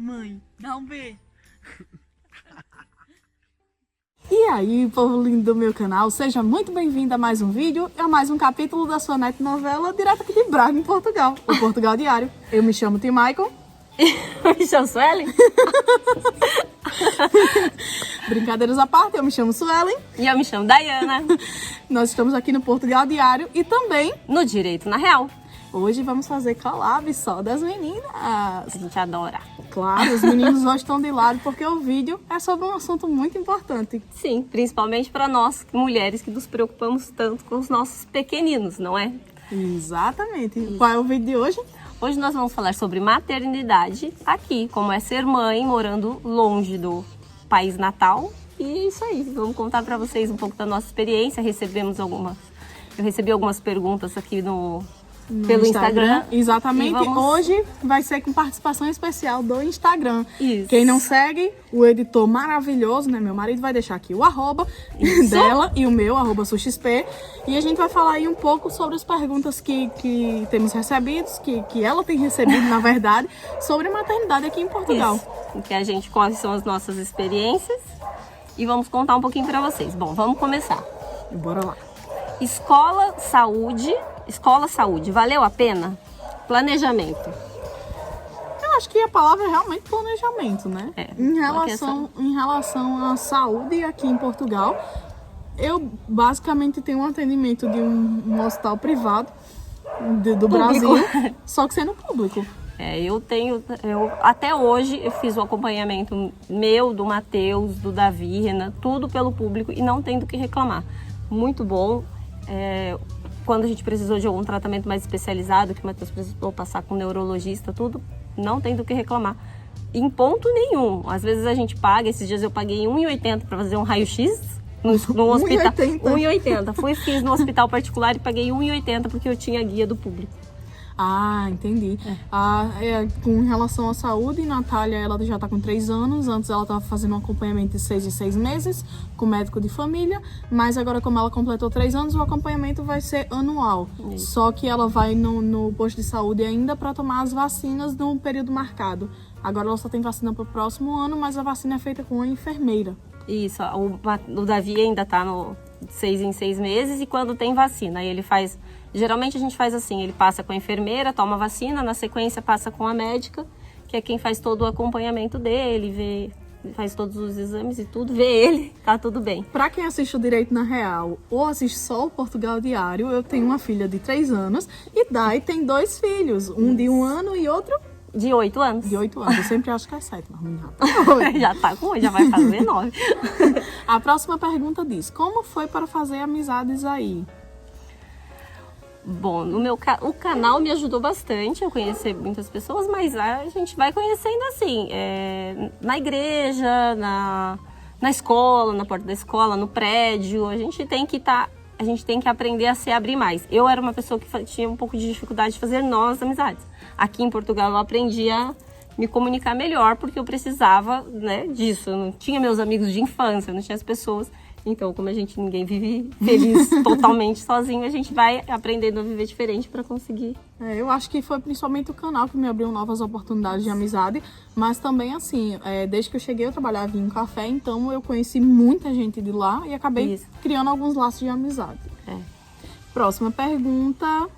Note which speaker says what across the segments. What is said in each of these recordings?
Speaker 1: Mãe, dá um beijo.
Speaker 2: E aí, povo lindo do meu canal, seja muito bem-vindo a mais um vídeo e a mais um capítulo da sua net novela direto aqui de Braga, em Portugal, o Portugal Diário. Eu me chamo Tim Michael.
Speaker 3: Eu me chamo Suelen.
Speaker 2: Brincadeiras à parte, eu me chamo Suelen.
Speaker 3: E eu me chamo Dayana.
Speaker 2: Nós estamos aqui no Portugal Diário e também
Speaker 3: No Direito na Real.
Speaker 2: hoje vamos fazer collab só das meninas.
Speaker 3: A gente adora.
Speaker 2: Claro, os meninos hoje estão de lado porque o vídeo é sobre um assunto muito importante.
Speaker 3: Sim, principalmente para nós, mulheres, que nos preocupamos tanto com os nossos pequeninos, não é?
Speaker 2: Exatamente. Qual é o vídeo de hoje?
Speaker 3: Hoje nós vamos falar sobre maternidade aqui, como é ser mãe morando longe do país natal. E é isso aí, vamos contar para vocês um pouco da nossa experiência. Eu recebi algumas perguntas aqui pelo Instagram.
Speaker 2: Exatamente.
Speaker 3: E vamos...
Speaker 2: Hoje vai ser com participação especial do Instagram.
Speaker 3: Isso.
Speaker 2: Quem não segue, o editor maravilhoso, né? Meu marido vai deixar aqui o arroba dela e o meu, arroba suxp. E a gente vai falar aí um pouco sobre as perguntas que temos recebidos, que ela tem recebido, na verdade, sobre a maternidade aqui em Portugal.
Speaker 3: Isso. Quais são as nossas experiências. E vamos contar um pouquinho para vocês. Bom, vamos começar.
Speaker 2: Bora lá.
Speaker 3: Escola, saúde, valeu a pena? Planejamento.
Speaker 2: Eu acho que a palavra é realmente planejamento, né? Em
Speaker 3: uma
Speaker 2: relação à saúde aqui em Portugal, eu basicamente tenho um atendimento de um hospital privado do Brasil, só que sendo público.
Speaker 3: Até hoje eu fiz o acompanhamento meu, do Matheus, do Davi, Renan, tudo pelo público e não tem do que reclamar. Muito bom. Quando a gente precisou de algum tratamento mais especializado, que o Matheus precisou passar com um neurologista, tudo, não tem do que reclamar. Em ponto nenhum. Às vezes a gente paga, esses dias eu paguei R$1,80 para fazer um raio-x no hospital. R$1,80. Fiz no hospital particular e paguei R$1,80 porque eu tinha guia do público.
Speaker 2: Ah, entendi. Com relação à saúde, Natália, ela já está com 3 anos. Antes ela estava fazendo um acompanhamento de 6 em 6 meses com médico de família. Mas agora, como ela completou 3 anos, o acompanhamento vai ser anual. Isso. Só que ela vai no posto de saúde ainda para tomar as vacinas no período marcado. Agora ela só tem vacina para o próximo ano, mas a vacina é feita com a enfermeira.
Speaker 3: Isso, o Davi ainda está no 6 em 6 meses e quando tem vacina, aí ele faz... Geralmente a gente faz assim, ele passa com a enfermeira, toma vacina, na sequência passa com a médica, que é quem faz todo o acompanhamento dele, faz todos os exames e tudo, vê ele, tá tudo bem.
Speaker 2: Pra quem assiste o Direito na Real ou assiste só o Portugal Diário, eu tenho uma filha de 3 anos e Dai tem 2 filhos, um de 1 ano e outro...
Speaker 3: De 8 anos.
Speaker 2: De 8 anos, eu sempre acho que é 7, mas
Speaker 3: já tá com 8, já vai fazer 9.
Speaker 2: A próxima pergunta diz, como foi para fazer amizades aí?
Speaker 3: Bom, o canal me ajudou bastante, eu conheci muitas pessoas, mas a gente vai conhecendo assim, na igreja, na escola, na porta da escola, no prédio, a gente tem que aprender a se abrir mais. Eu era uma pessoa que tinha um pouco de dificuldade de fazer novas amizades. Aqui em Portugal eu aprendi a me comunicar melhor porque eu precisava, né, disso. Eu não tinha meus amigos de infância, eu não tinha as pessoas. Então, como ninguém vive feliz totalmente sozinho, a gente vai aprendendo a viver diferente para conseguir.
Speaker 2: Eu acho que foi principalmente o canal que me abriu novas oportunidades de amizade, mas também assim, desde que eu cheguei eu trabalhava em um café, então eu conheci muita gente de lá e acabei criando alguns laços de amizade. Próxima pergunta.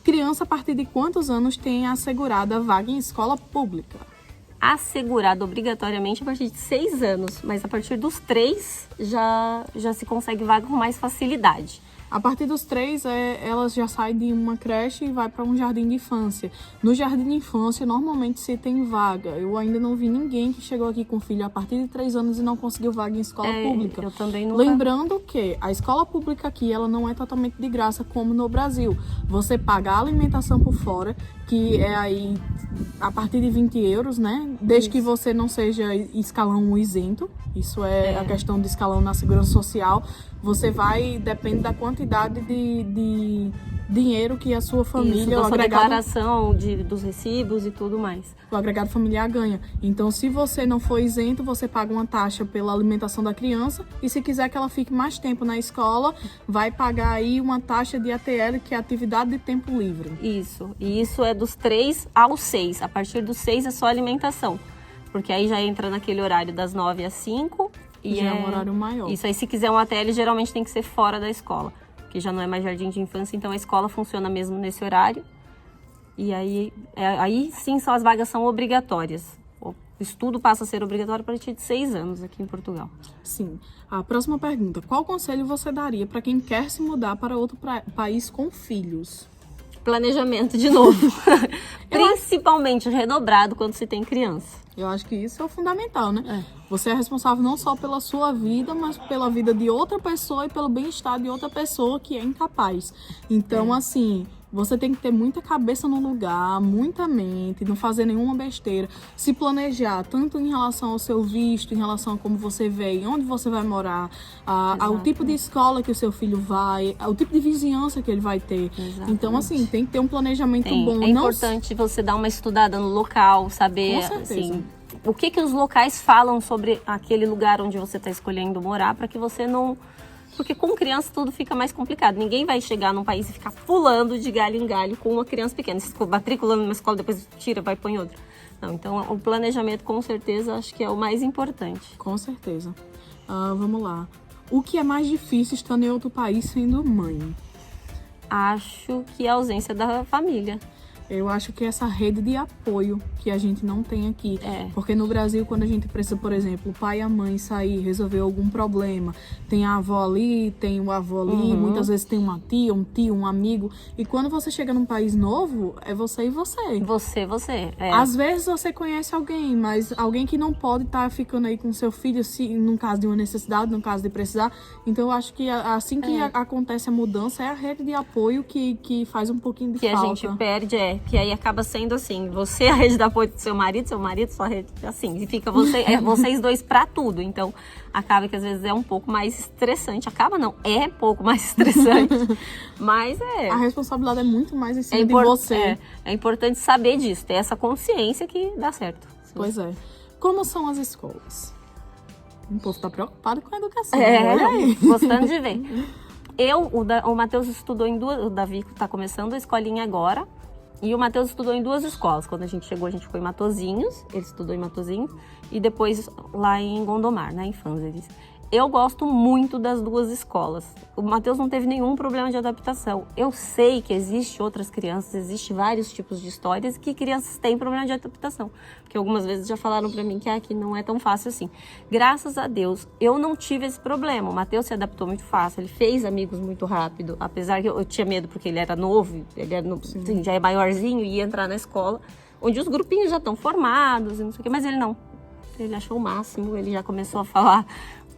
Speaker 2: Criança a partir de quantos anos tem assegurada vaga em escola pública?
Speaker 3: Assegurado obrigatoriamente a partir de 6 anos, mas a partir dos 3 já se consegue vaga com mais facilidade.
Speaker 2: A partir dos 3, elas já saem de uma creche e vai para um jardim de infância. No jardim de infância, normalmente se tem vaga. Eu ainda não vi ninguém que chegou aqui com filho a partir de 3 anos e não conseguiu vaga em escola pública.
Speaker 3: Eu também não.
Speaker 2: Lembrando que a escola pública aqui, ela não é totalmente de graça como no Brasil. Você paga a alimentação por fora, que é aí a partir de 20 euros, né? Desde que você não seja escalão 1 isento. Isso é a questão de escalão na segurança social. Você depende da quantidade de dinheiro que a sua família...
Speaker 3: Isso, da declaração dos recibos e tudo mais.
Speaker 2: O agregado familiar ganha. Então, se você não for isento, você paga uma taxa pela alimentação da criança. E se quiser que ela fique mais tempo na escola, vai pagar aí uma taxa de ATL, que é atividade de tempo livre.
Speaker 3: Isso. E isso é dos 3 aos 6. A partir dos 6 é só alimentação. Porque aí já entra naquele horário das 9 às 5. E
Speaker 2: já é um horário maior.
Speaker 3: Isso aí, se quiser um ATL, geralmente tem que ser fora da escola. Porque já não é mais jardim de infância, então a escola funciona mesmo nesse horário. E aí sim as vagas são obrigatórias. O estudo passa a ser obrigatório a partir de 6 anos aqui em Portugal.
Speaker 2: Sim. A próxima pergunta. Qual conselho você daria para quem quer se mudar para outro país com filhos?
Speaker 3: Planejamento de novo. Principalmente redobrado quando se tem criança.
Speaker 2: Eu acho que isso é o fundamental, né? Você é responsável não só pela sua vida, mas pela vida de outra pessoa e pelo bem-estar de outra pessoa que é incapaz. Então, assim, você tem que ter muita cabeça no lugar, muita mente, não fazer nenhuma besteira. Se planejar, tanto em relação ao seu visto, em relação a como você veio, onde você vai morar, ao tipo de escola que o seu filho vai, ao tipo de vizinhança que ele vai ter.
Speaker 3: Exatamente.
Speaker 2: Então, assim, tem que ter um planejamento bom.
Speaker 3: É importante você dar uma estudada no local, saber,
Speaker 2: Com certeza.
Speaker 3: assim, o que os locais falam sobre aquele lugar onde você está escolhendo morar, para que você não... Porque com criança tudo fica mais complicado. Ninguém vai chegar num país e ficar pulando de galho em galho com uma criança pequena. Se for matriculando numa escola, depois tira, vai põe outra. Não, então o planejamento com certeza acho que é o mais importante.
Speaker 2: Com certeza. Vamos lá. O que é mais difícil estando em outro país sendo mãe?
Speaker 3: Acho que a ausência da família.
Speaker 2: Eu acho que essa rede de apoio que a gente não tem aqui. Porque no Brasil, quando a gente precisa, por exemplo, o pai e a mãe sair, resolver algum problema, tem a avó ali, tem o avô ali, muitas vezes tem uma tia, um tio, um amigo. E quando você chega num país novo, é você e você.
Speaker 3: Você.
Speaker 2: Às vezes você conhece alguém, mas alguém que não pode estar ficando aí com seu filho, se num caso de uma necessidade, num caso de precisar. Então eu acho que assim que acontece a mudança, é a rede de apoio que faz um pouquinho de falta.
Speaker 3: Que a gente perde, que aí acaba sendo assim, você é a rede de apoio do seu marido sua rede, assim, e fica vocês dois pra tudo. Então, acaba que às vezes é um pouco mais estressante. Acaba não, é um pouco mais estressante, mas
Speaker 2: a responsabilidade é muito mais em cima de você.
Speaker 3: É importante saber disso, ter essa consciência que dá certo.
Speaker 2: Pois é. Como são as escolas? O povo tá preocupado com a educação.
Speaker 3: Gostando de ver. O Matheus estudou em duas, o Davi tá começando a escolinha agora, e o Matheus estudou em 2 escolas. Quando a gente chegou, a gente foi em Matosinhos, ele estudou em Matosinhos, e depois lá em Gondomar, em Fanzeres. Eu gosto muito das 2 escolas. O Matheus não teve nenhum problema de adaptação. Eu sei que existem outras crianças, existem vários tipos de histórias que crianças têm problema de adaptação. Porque algumas vezes já falaram pra mim que aqui não é tão fácil assim. Graças a Deus, eu não tive esse problema. O Matheus se adaptou muito fácil, ele fez amigos muito rápido. Apesar que eu tinha medo porque ele era novo, ele era assim, já é maiorzinho e ia entrar na escola, onde os grupinhos já estão formados e não sei o quê. Mas ele não. Ele achou o máximo, ele já começou a falar...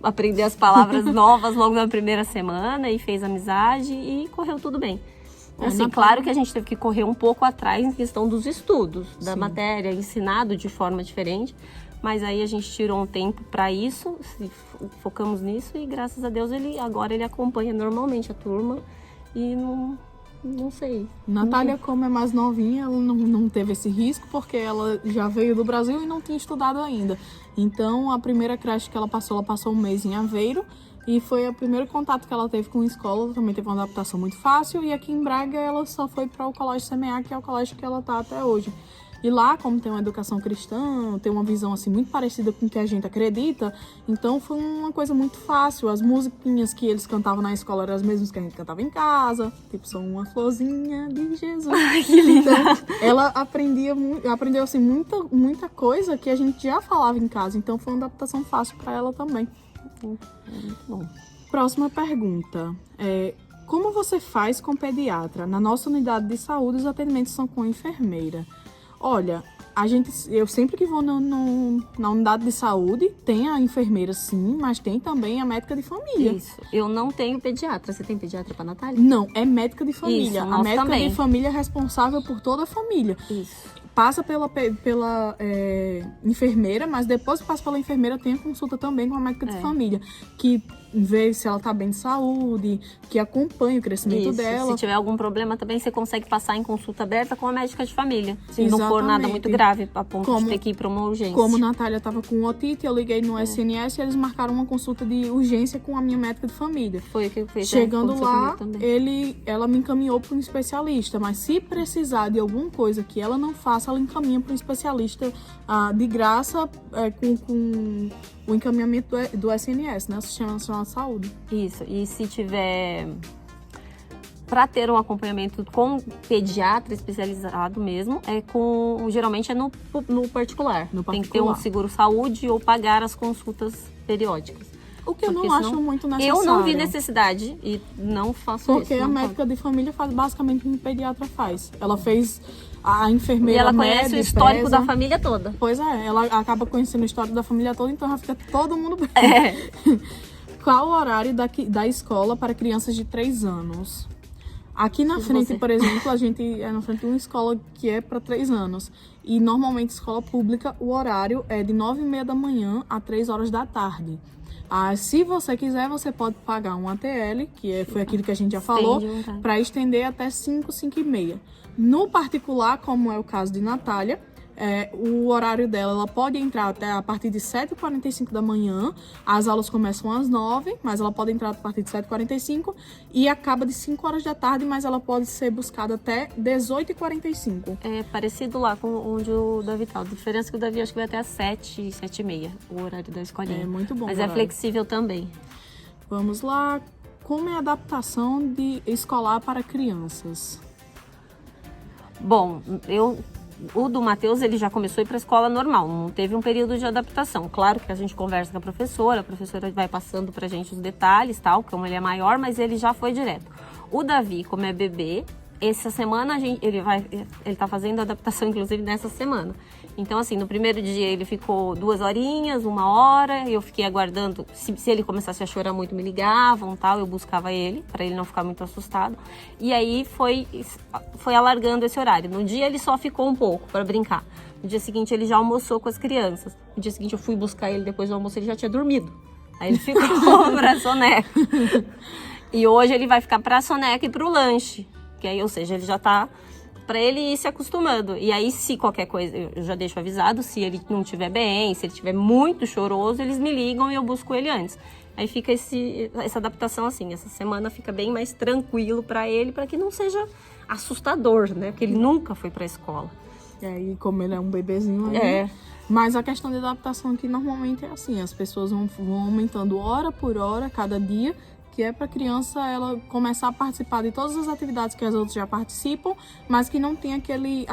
Speaker 3: aprender as palavras novas logo na primeira semana e fez amizade e correu tudo bem. Assim, claro que a gente teve que correr um pouco atrás em questão dos estudos, da matéria, ensinado de forma diferente, mas aí a gente tirou um tempo para isso, focamos nisso e graças a Deus agora ele acompanha normalmente a turma e não sei.
Speaker 2: Natália, como é mais novinha, ela não teve esse risco porque ela já veio do Brasil e não tinha estudado ainda. Então, a primeira creche que ela passou um mês em Aveiro e foi o primeiro contato que ela teve com a escola. Ela também teve uma adaptação muito fácil e aqui em Braga ela só foi para o Colégio CMA, que é o colégio que ela está até hoje. E lá, como tem uma educação cristã, tem uma visão assim muito parecida com o que a gente acredita, então foi uma coisa muito fácil. As musiquinhas que eles cantavam na escola eram as mesmas que a gente cantava em casa, tipo, são uma florzinha de Jesus.
Speaker 3: Ai, que linda!
Speaker 2: Então, ela aprendeu assim muita coisa que a gente já falava em casa, então foi uma adaptação fácil para ela também.
Speaker 3: Muito bom.
Speaker 2: Próxima pergunta. Como você faz com pediatra? Na nossa unidade de saúde, os atendimentos são com enfermeira. Olha, eu sempre que vou na unidade de saúde, tem a enfermeira sim, mas tem também a médica de família.
Speaker 3: Isso. Eu não tenho pediatra. Você tem pediatra para Natália?
Speaker 2: Não, é médica de família.
Speaker 3: Isso,
Speaker 2: a médica
Speaker 3: também.
Speaker 2: de família é responsável por toda a família.
Speaker 3: Isso.
Speaker 2: Passa pela enfermeira, mas depois que passa pela enfermeira tem a consulta também com a médica de família, que vê se ela tá bem de saúde, que acompanha o crescimento dela.
Speaker 3: Se tiver algum problema também, você consegue passar em consulta aberta com a médica de família. Se
Speaker 2: Exatamente.
Speaker 3: não for nada muito grave, a ponto de ter que ir para uma urgência.
Speaker 2: Como a Natália estava com otite, eu liguei no SNS e eles marcaram uma consulta de urgência com a minha médica de família.
Speaker 3: Foi o que eu fiz.
Speaker 2: Chegando lá, ela me encaminhou para um especialista, mas se precisar de alguma coisa que ela não faça acesso, ela encaminha para um especialista de graça, com o encaminhamento do SNS, né? O Sistema Nacional de Saúde.
Speaker 3: Isso, e se tiver... Para ter um acompanhamento com pediatra especializado mesmo, geralmente é no particular. Tem que ter um seguro-saúde ou pagar as consultas periódicas.
Speaker 2: O que eu não acho muito necessário.
Speaker 3: Eu não vi necessidade e não faço isso.
Speaker 2: Porque a médica de família faz basicamente o que o pediatra faz. Ela fez a enfermeira.
Speaker 3: E ela conhece o histórico da família toda.
Speaker 2: Pois é, ela acaba conhecendo o histórico da família toda, então já fica todo mundo bem. Qual o horário da escola para crianças de 3 anos? Aqui na frente, por exemplo, a gente é na frente de uma escola que é para 3 anos. E normalmente, escola pública, o horário é de 9h30 da manhã a 3 horas da tarde. Se você quiser, você pode pagar um ATL, foi aquilo que a gente já falou, para estender até 5h30. No particular, como é o caso de Natália, o horário dela, ela pode entrar até a partir de 7h45 da manhã. As aulas começam às 9h, mas ela pode entrar a partir de 7h45 e acaba de 5 horas da tarde, mas ela pode ser buscada até 18h45.
Speaker 3: É parecido lá com onde o Davi tá. A diferença é que o Davi acho que vai até às 7h, 7h30, o horário da escolinha.
Speaker 2: É muito bom.
Speaker 3: Mas é flexível também.
Speaker 2: Vamos lá. Como é a adaptação de escolar para crianças?
Speaker 3: Bom, o do Matheus, ele já começou a ir para a escola normal, não teve um período de adaptação. Claro que a gente conversa com a professora vai passando para a gente os detalhes, tal, como ele é maior, mas ele já foi direto. O Davi, como é bebê, essa semana ele tá fazendo a adaptação, inclusive, nessa semana. Então, assim, no primeiro dia ele ficou 2 horinhas, 1 hora, eu fiquei aguardando, se ele começasse a chorar muito, me ligavam, tal, eu buscava ele, para ele não ficar muito assustado. E aí foi alargando esse horário. No dia ele só ficou um pouco para brincar. No dia seguinte ele já almoçou com as crianças. No dia seguinte eu fui buscar ele depois do almoço, ele já tinha dormido. Aí ele ficou pra soneca. E hoje ele vai ficar pra soneca e pro lanche. Que aí, ou seja, ele já tá para ele ir se acostumando. E aí, se qualquer coisa, eu já deixo avisado, se ele não estiver bem, se ele estiver muito choroso, eles me ligam e eu busco ele antes. Aí fica essa adaptação assim, essa semana fica bem mais tranquilo para ele, para que não seja assustador, né? Porque ele nunca foi para a escola.
Speaker 2: E aí, como ele é um bebezinho aí, mas a questão de adaptação aqui normalmente é assim, as pessoas vão aumentando hora por hora, cada dia, que é para a criança ela começar a participar de todas as atividades que as outras já participam, mas que não tem aquele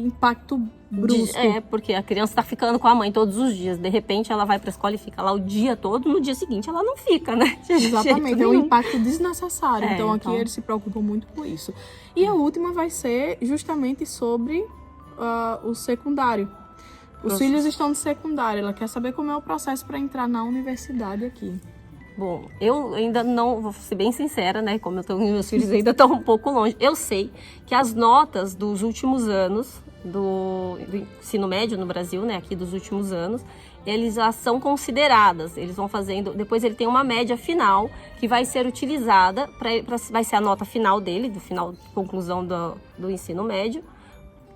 Speaker 2: impacto brusco.
Speaker 3: Porque a criança está ficando com a mãe todos os dias, de repente ela vai para a escola e fica lá o dia todo, no dia seguinte ela não fica, né?
Speaker 2: Exatamente, é um impacto desnecessário, então aqui eles se preocupam muito com isso. E a última vai ser justamente sobre o secundário. Os filhos estão no secundário, ela quer saber como é o processo para entrar na universidade aqui.
Speaker 3: Bom, eu ainda não, vou ser bem sincera, né? Como meus filhos ainda estão um pouco longe. Eu sei que as notas dos últimos anos do ensino médio no Brasil, né? Aqui dos últimos anos, eles já são consideradas. Eles vão fazendo. Depois ele tem uma média final que vai ser utilizada vai ser a nota final dele, do final de conclusão do ensino médio.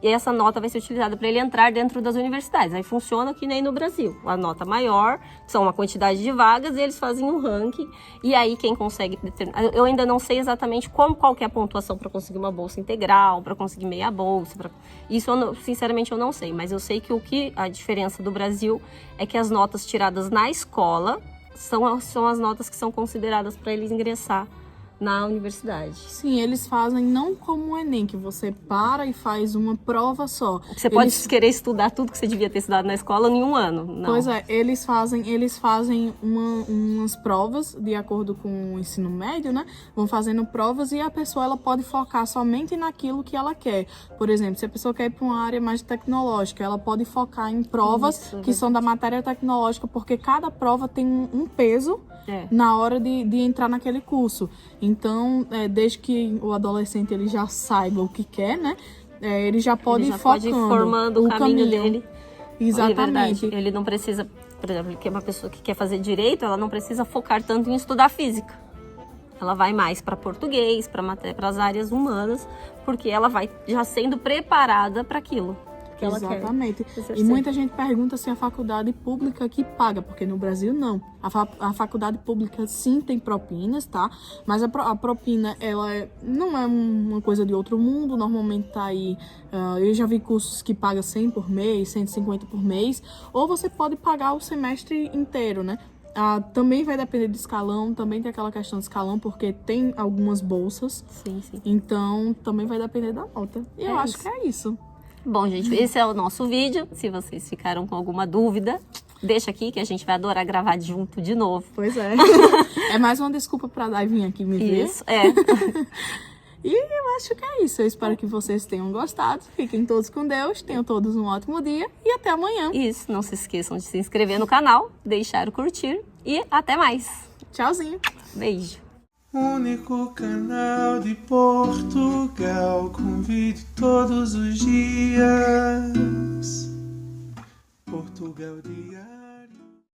Speaker 3: E essa nota vai ser utilizada para ele entrar dentro das universidades. Aí funciona que nem no Brasil. A nota maior, são uma quantidade de vagas, e eles fazem um ranking. E aí quem consegue determinar... Eu ainda não sei exatamente qual que é a pontuação para conseguir uma bolsa integral, para conseguir meia bolsa. Isso, sinceramente, eu não sei. Mas eu sei que a diferença do Brasil é que as notas tiradas na escola são as notas que são consideradas para eles ingressar na universidade.
Speaker 2: Sim, eles fazem não como o Enem, que você para e faz uma prova só.
Speaker 3: Você pode querer estudar tudo que você devia ter estudado na escola em um ano. Não.
Speaker 2: Pois é, eles fazem umas provas de acordo com o ensino médio, né? Vão fazendo provas e a pessoa ela pode focar somente naquilo que ela quer. Por exemplo, se a pessoa quer ir para uma área mais tecnológica, ela pode focar em provas que são da matéria tecnológica, porque cada prova tem um peso na hora de entrar naquele curso. Então, desde que o adolescente ele já saiba o que quer, né? Ele já pode ir focando.
Speaker 3: Pode ir formando o caminho dele.
Speaker 2: Exatamente.
Speaker 3: É verdade. Ele não precisa, por exemplo, que é uma pessoa que quer fazer direito, ela não precisa focar tanto em estudar física. Ela vai mais para português, para as áreas humanas, porque ela vai já sendo preparada para aquilo. que ela quer.
Speaker 2: Exatamente.
Speaker 3: exercer.
Speaker 2: E muita gente pergunta se a faculdade pública que paga, porque no Brasil não. A faculdade pública sim tem propinas, tá? Mas a propina, não é uma coisa de outro mundo, normalmente tá aí. Eu já vi cursos que pagam 100 por mês, 150 por mês, ou você pode pagar o semestre inteiro, né? Também vai depender do escalão, também tem aquela questão de escalão, porque tem algumas bolsas.
Speaker 3: Sim, sim.
Speaker 2: Então, também vai depender da nota. E eu acho
Speaker 3: isso.
Speaker 2: que é isso.
Speaker 3: Bom, gente, esse é o nosso vídeo. Se vocês ficaram com alguma dúvida, deixa aqui que a gente vai adorar gravar junto de novo.
Speaker 2: Pois é. É mais uma desculpa pra Dai vir aqui me ver.
Speaker 3: Isso, é.
Speaker 2: E eu acho que é isso. Eu espero que vocês tenham gostado. Fiquem todos com Deus. Tenham todos um ótimo dia. E até amanhã.
Speaker 3: Isso, não se esqueçam de se inscrever no canal, deixar o curtir e até mais.
Speaker 2: Tchauzinho.
Speaker 3: Beijo.
Speaker 1: Único canal de Portugal, convido todos os dias. Portugal Diário.